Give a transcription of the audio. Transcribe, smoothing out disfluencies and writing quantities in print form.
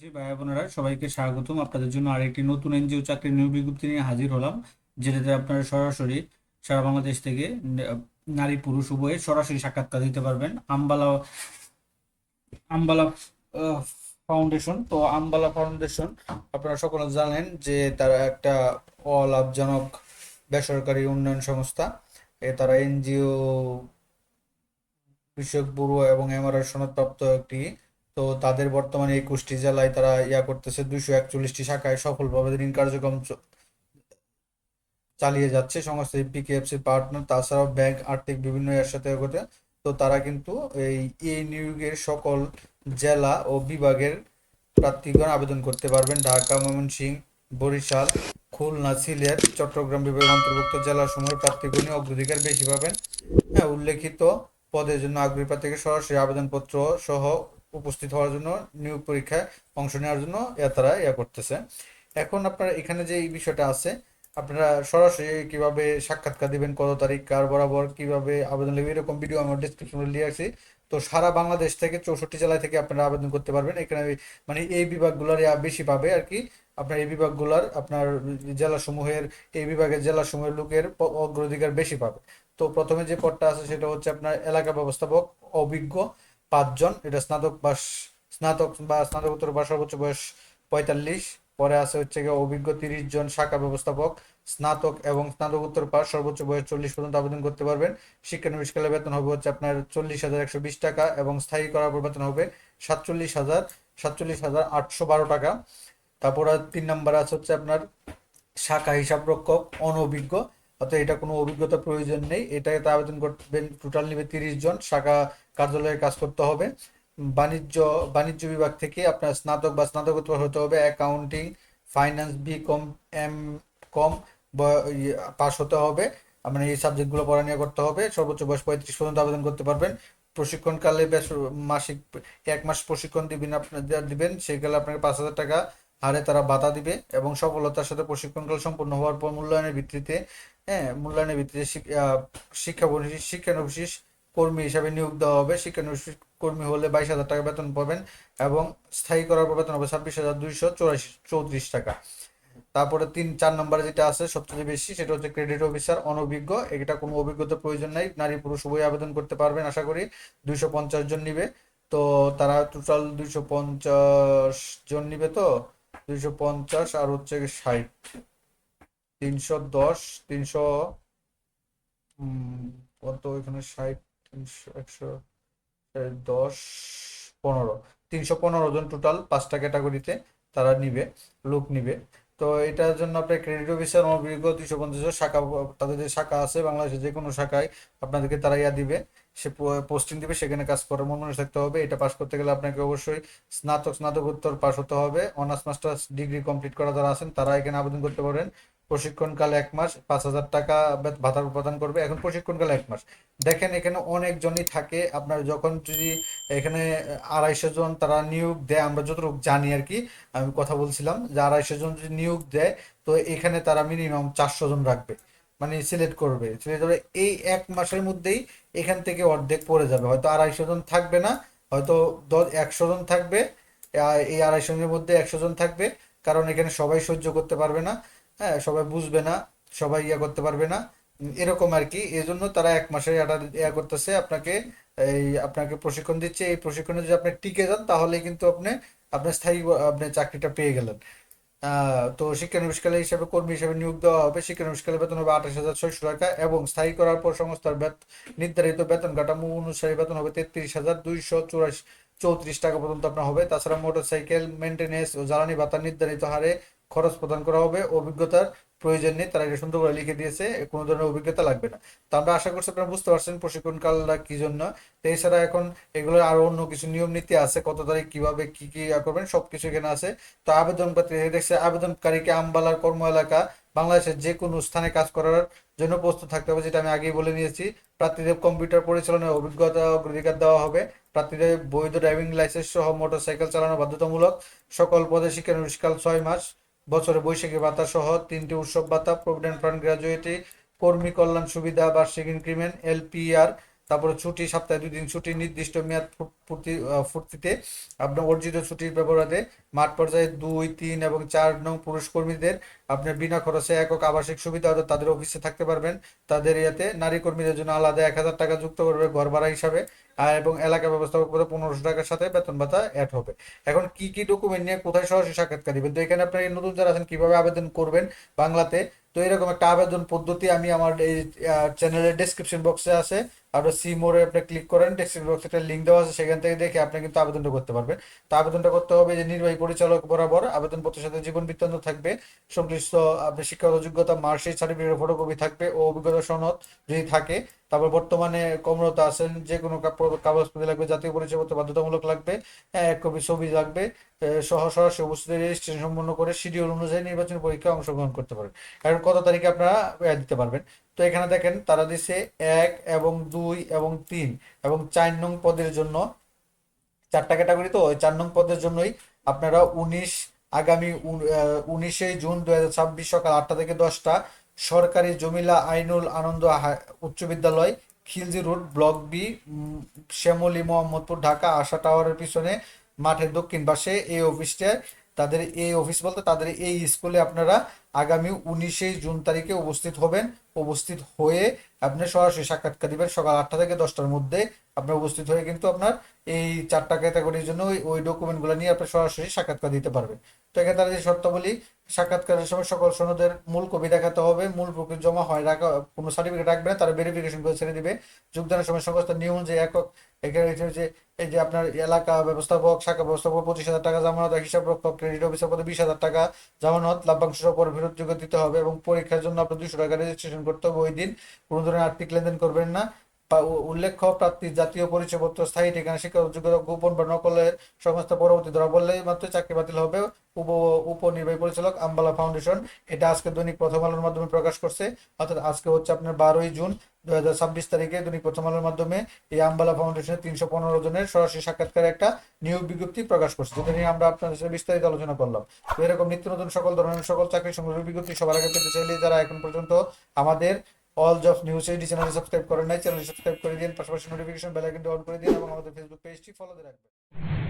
জি ভাই বোনেরা সবাইকে স্বাগতম। আপনাদের জন্য আরেকটি নতুন এনজিও চাকরির নিয়োগ বিজ্ঞপ্তি নিয়ে হাজির হলাম, যেটাতে আপনারা সরাসরি সারা বাংলাদেশ থেকে নারী পুরুষ উভয়ে সরাসরি সাক্ষাৎকার দিতে পারবেন। আম্বালা আম্বালা ফাউন্ডেশন। তো আম্বালা ফাউন্ডেশন আপনারা সকলে জানেন যে তারা একটা অলাভজনক বেসরকারি উন্নয়ন সংস্থা। তারা এনজিও কৃষক ব্যুরো এবং এমআরআই সনদপ্রাপ্ত একটি। তো তাদের বর্তমানে 21টি জেলায় তারা করতেছে, 241টি শাখায় সফলভাবে ঋণ কার্যক্রম চালিয়ে যাচ্ছে। সংস্থাটি পিকেএফসি পার্টনার, তাছাড়াও ব্যাংক, আর্থিক বিভিন্ন এর সাথে করে। তো তারা কিন্তু এই এই নিয়োগের সকল জেলা ও বিভাগের প্রার্থীগণ আবেদন করতে পারবেন। ঢাকা, ময়মনসিংহ, বরিশাল, খুলনা, সিলেট, চট্টগ্রাম বিভাগের অন্তর্ভুক্ত জেলাসমূহের প্রার্থীগণই অগ্রাধিকার বেশি পাবেন। হ্যাঁ, উল্লেখিত পদের জন্য আগ্রহী প্রার্থীকে সরাসরি আবেদনপত্র সহ উপস্থিত হওয়ার জন্য, নিয়োগ পরীক্ষায় অংশ নেওয়ার জন্য তারা করতেছে। এখন আপনারা এখানে যে এই বিষয়টা আছে, আপনারা সরাসরি কিভাবে সাক্ষাৎকার দিবেন, কত তারিখ, কার বরাবর, কিভাবে আবেদন লিখবেন, এরকম ভিডিও আমার ডিসক্রিপশনে দিয়ে রাখছি। তো সারা বাংলাদেশ থেকে 64 জেলা থেকে আপনারা আবেদন করতে পারবেন। এখানে মানে এই বিভাগগুলোর বেশি পাবে আর কি। আপনার এই বিভাগগুলোর আপনার জেলাসমূহের এই বিভাগের জেলাসমূহের লোকের অগ্রাধিকার বেশি পাবে। তো প্রথমে যে পদটা আছে সেটা হচ্ছে আপনার এলাকা ব্যবস্থাপক, অভিজ্ঞ 5 জন, এটা স্নাতক বা স্নাতকোত্তর বা সর্বোচ্চ বয়স 45। পরে আছে হচ্ছে গিয়ে অভিজ্ঞ 30 জন শাখা ব্যবস্থাপক, স্নাতক এবং স্নাতকোত্তর পাস, সর্বোচ্চ বয়স 40 পর্যন্ত আবেদন করতে পারবেন। শিক্ষানবিশকালে বেতন হবে হচ্ছে আপনার 40,120 টাকা এবং স্থায়ী করার পর বেতন হবে 47,812 টাকা। তারপর আর 3 নম্বর আছে হচ্ছে আপনার শাখা হিসাবরক্ষক, অনভিজ্ঞ, অর্থাৎ এটা কোনো অভিজ্ঞতা প্রয়োজন নেই। এটাতে আবেদন করবেন, টোটাল নিবে 30 জন, শাখা কার্যালয়ে কাজ করতে হবে। বাণিজ্য বাণিজ্য বিভাগ থেকে আপনার স্নাতক বা স্নাতকোত্তর হতে হবে। অ্যাকাউন্টিং, ফাইন্যান্স, বিকম, এম কম পাস হতে হবে। মানে এই সাবজেক্টগুলো পড়া নিয়ে করতে হবে। সর্বোচ্চ বয়স 35 পর্যন্ত আবেদন করতে পারবেন। প্রশিক্ষণকালে বেশ মাসিক 1 মাস প্রশিক্ষণ দিবেন, সেগুলো আপনাকে 5,000 টাকা হারে তারা ভাতা দিবে এবং সফলতার সাথে প্রশিক্ষণকাল সম্পন্ন হওয়ার পর মূল্যায়নের ভিত্তিতে শিক্ষানবিশ কর্মী হিসাবে নিয়োগ দেওয়া হবে। শিক্ষানবিশ কর্মী হলে 22,000 টাকা বেতন পাবেন এবং স্থায়ী করার পর বেতন হবে 26,234 টাকা। তারপরে 4 নম্বরে যেটা আছে সবচেয়ে বেশি, সেটা হচ্ছে ক্রেডিট অফিসার, অনভিজ্ঞ। এটা কোনো অভিজ্ঞতা প্রয়োজন নাই, নারী পুরুষ উভয় আবেদন করতে পারবেন আশা করি। 250 জন নিবে। তো তারা টোটাল 250 জন নিবে। তো 250 আর হচ্ছে 60, 310, 300, কত এখানে, 60, 300, 100, 10, 15, 315 জন টোটাল 5টা ক্যাটাগরিতে তারা নিবে, লোক নিবে। তো এটার জন্য আপনার ক্রেডিট অফিসার অভিজ্ঞ 250 জন শাখা, তাদের যে শাখা আছে বাংলাদেশের যে কোনো শাখায় আপনাদেরকে তারা দিবে, সে পোস্টিং দিবে, সেখানে কাজ করার মনোনিবেশ থাকতে হবে। এটা পাস করতে গেলে আপনাকে অবশ্যই স্নাতকোত্তর পাস হতে হবে। অনার্স মাস্টার্স ডিগ্রি কমপ্লিট করা যারা আছেন তারা এখানে আবেদন করতে পারেন। প্রশিক্ষণকালে 1 মাস, 5,000 টাকা ভাতা প্রদান করবে। এখন প্রশিক্ষণকালে 1 মাস, দেখেন এখানে অনেকজনই থাকে। আপনার যখন যদি এখানে 250 জন তারা নিয়োগ দেয়, আমরা যতটুকু জানি আর কি, আমি কথা বলছিলাম যে 250 জন যদি নিয়োগ দেয়, তো এখানে তারা মিনিমাম 400 জন রাখবে, মানে সিলেক্ট করবে। এই 1 মাসের মধ্যেই এখান থেকে অর্ধেক পড়ে যাবে, হয়তো 250 জন থাকবে না, হয়তো 100 জন থাকবে। এই 250 জনের মধ্যে 100 জন থাকবে, কারণ এখানে সবাই সহ্য করতে পারবে না। হ্যাঁ, সবাই বুঝবে না, সবাই করতে পারবে না। এরকম আর কি। এই জন্য তারা 1 মাসের এটা করতেছে আপনাকে, আপনাকে প্রশিক্ষণ দিচ্ছে। এই প্রশিক্ষণে যদি আপনি টিকে যান তাহলে কিন্তু আপনার স্থায়ী আপনি চাকরিটা পেয়ে গেলেন। তো শিক্ষানবিশকালে হিসাবে কর্মী হিসাবে নিয়োগ দেওয়া হবে। শিক্ষানবিশকালে বেতন হবে 28,600 টাকা এবং স্থায়ী করার পর সংস্থার নির্ধারিত বেতন কাঠামো অনুসারে বেতন হবে 33,234 টাকা পর্যন্ত আপনার হবে। তাছাড়া মোটরসাইকেল মেনটেন্যান্স ও জ্বালানি ভাতা নির্ধারিত হারে খরচ প্রদান করা হবে। অভিজ্ঞতার প্রয়োজন নেই, তারা এটা সুন্দর করে লিখে দিয়েছে, কোনো ধরনের অভিজ্ঞতা লাগবে না। তো আমরা আশা করছি আপনারা বুঝতে পারছেন প্রশিক্ষণকালটা কি জন্য। তো এছাড়া এখন এগুলোর আরো অন্য কিছু নিয়ম নীতি আছে, কত তারিখ কিভাবে কি কি করবেন সবকিছু এখানে আছে। তো আবেদন পত্রে দেখছে, আবেদনকারীকে আম্বালার কর্ম এলাকা বাংলাদেশের যে কোনো স্থানে কাজ করার জন্য প্রস্তুত থাকতে হবে, যেটা আমি আগেই বলে নিয়েছি। প্রার্থীদের কম্পিউটার পরিচালনার অভিজ্ঞতা অগ্রাধিকার দেওয়া হবে। প্রার্থীদের বৈধ ড্রাইভিং লাইসেন্স সহ মোটরসাইকেল চালানো বাধ্যতামূলক। সকল পদে শিক্ষানবিশকাল 6 মাস। বছরে বৈশাখী ভাতা সহ 3টি উৎসব ভাতা, প্রভিডেন্ট ফান্ড, গ্র্যাজুয়েটি, কর্মী কল্যাণ সুবিধা, বার্ষিক ইনক্রিমেন্ট, এলপিআর, তারপরে ছুটি, সপ্তাহে 2 দিন ছুটি, নির্দিষ্ট মেয়াদ পূর্তিতে আপনার অর্জিত ছুটির ব্যবহারে মাঠ পর্যায়ে 2, 3 এবং 4 নং পুরুষ কর্মীদের আপনার বিনা খরচে একক আবাসিক সুবিধা, অর্থাৎ তাদের অফিসে থাকতে পারবেন। তাদের ইয়াতে নারী কর্মীদের জন্য আলাদা 1,000 টাকা যুক্ত করবে ঘর ভাড়া হিসাবে। এবং এলাকা ব্যবস্থাপক পদে 1500 টাকার সাথে বেতন ভাতা অ্যাড হবে। এখন কি কি ডকুমেন্ট নিয়ে কোথায় সরাসরি সাক্ষাৎকার দিবেন, তো এখানে আপনার নতুন যারা আছেন কিভাবে আবেদন করবেন বাংলাতে, তো এরকম একটা আবেদন পদ্ধতি আমি আমার এই চ্যানেলের ডেসক্রিপশন বক্সে আছে। আপনার সি মোড়ে আপনি ক্লিক করেন, ডেসক্রিপশন বক্সে একটা লিঙ্ক দেওয়া আছে, সেখান থেকে দেখে আপনি কিন্তু আবেদনটা করতে পারবেন। তো আবেদনটা করতে হবে যে নির্বাহী পরিচালক বরাবর, আবেদনপত্রের সাথে জীবন বৃত্তান্ত থাকবে, সংশ্লিষ্ট আপনার শিক্ষাগত যোগ্যতা মার্কশিট সার্টিফিকেট ফটোকপি থাকবে ও অভিজ্ঞতা সনদ যদি থাকে। তারপর বর্তমানে কর্মরত আছেন, যে কোনো কাগজপত্র লাগবে, জাতীয় পরিচয়পত্র বাধ্যতামূলক লাগবে, 1 কপি ছবি লাগবে, সহ সরাসরি উপস্থিত রেজিস্ট্রেশন সম্পন্ন করে শিডিউল অনুযায়ী নির্বাচনী পরীক্ষায় অংশগ্রহণ করতে পারবেন। কারণ কত তারিখে আপনারা দিতে পারবেন। তো এখানে দেখেন তারা দিচ্ছে 1 এবং 2 এবং 3 এবং 4 নং পদের জন্য 4টা ক্যাটাগরি, তো ওই 4 নং পদের জন্যই আপনারা আগামী 19 জুন 2026 সকাল 8টা থেকে 10টা সরকারি জমিলা আইনুল আনন্দ উচ্চ বিদ্যালয়, Khilji road, block B, Shyamoli, Mohammadpur, Dhaka, Asha টাওয়ারের পিছনে মাঠের দক্ষিণ পাশে এই অফিসটা, তাদের এই অফিস বলতে তাদের এই স্কুলে আপনারা আগামী 19 জুন তারিখে উপস্থিত হবেন। উপস্থিত হয়ে আপনি সরাসরি সাক্ষাৎকার দিবেন সকাল 8টা থেকে 10টার মধ্যে। আপনার উপস্থিত হয়ে কিন্তু আপনার এই 4টা ক্যাটাগরির জন্য ওই ডকুমেন্টগুলো নিয়ে আপনি সরাসরি সাক্ষাৎকার দিতে পারবেন। তো এখানে তারা যে শর্তাবলী, সাক্ষাৎকারের সময় সকল সনদের মূল কপি দেখাতে হবে, মূল প্রকৃত জমা হয় রাখা, কোনো সার্টিফিকেট রাখবে না, তারা ভেরিফিকেশন করে ছেড়ে দিবে। যোগদানের সময় সংস্থা নিয়ম যে একক, এখানে হচ্ছে এই যে আপনার এলাকা ব্যবস্থাপক, শাখা ব্যবস্থাপক 25,000 টাকা জামানত, হিসাব রক্ষক, ক্রেডিট অফিসার পদে 20,000 টাকা জামানত, লভ্যাংশ সহ পরে ফেরত যোগ্য দিতে হবে। এবং পরীক্ষার জন্য আপনার 200 টাকা রেজিস্ট্রেশন করতে হবে। ওই দিন কোনো ধরনের আর্থিক লেনদেন করবেন না। উল্লেখ্য প্রার্থীর জাতীয় পরিচয়পত্র, স্থায়ী ঠিকানা, শিক্ষাগত যোগ্যতা গোপন বা নকলের সংস্থা পরবর্তী ধরা পড়লে মাত্র চাকরি বাতিল হবে। উপ উপনির্বাহী পরিচালক, আম্বালা ফাউন্ডেশন। এটা আজকে দৈনিক প্রথম আলোর মাধ্যমে প্রকাশ করছে, অর্থাৎ আজকে হচ্ছে আপনার 12 জুন 2026 তারিখে দৈনিক প্রথম আলোর মাধ্যমে এই আম্বালা ফাউন্ডেশনের 315 জনের সরাসরি সাক্ষাৎকারে একটা নিয়োগ বিজ্ঞপ্তি প্রকাশ করছে, যেটা নিয়ে আমরা আপনাদের সাথে বিস্তারিত আলোচনা করলাম। তো এরকম নিত্য নতুন সকল ধরনের সকল চাকরি সংগ্রহের বিজ্ঞপ্তি সবার আগে পেতে চাইলে যারা এখন পর্যন্ত আমাদের অল জব নিউজ এইডি চ্যানেলে সাবস্ক্রাইব করেন নাই, চ্যানেল সাবস্ক্রাইব করে দিন, পাশাপাশি নোটিফিকেশন বেল আইকনটি অন করে দিন এবং আমাদের ফেসবুক পেজটি ফলো দিয়ে রাখবেন।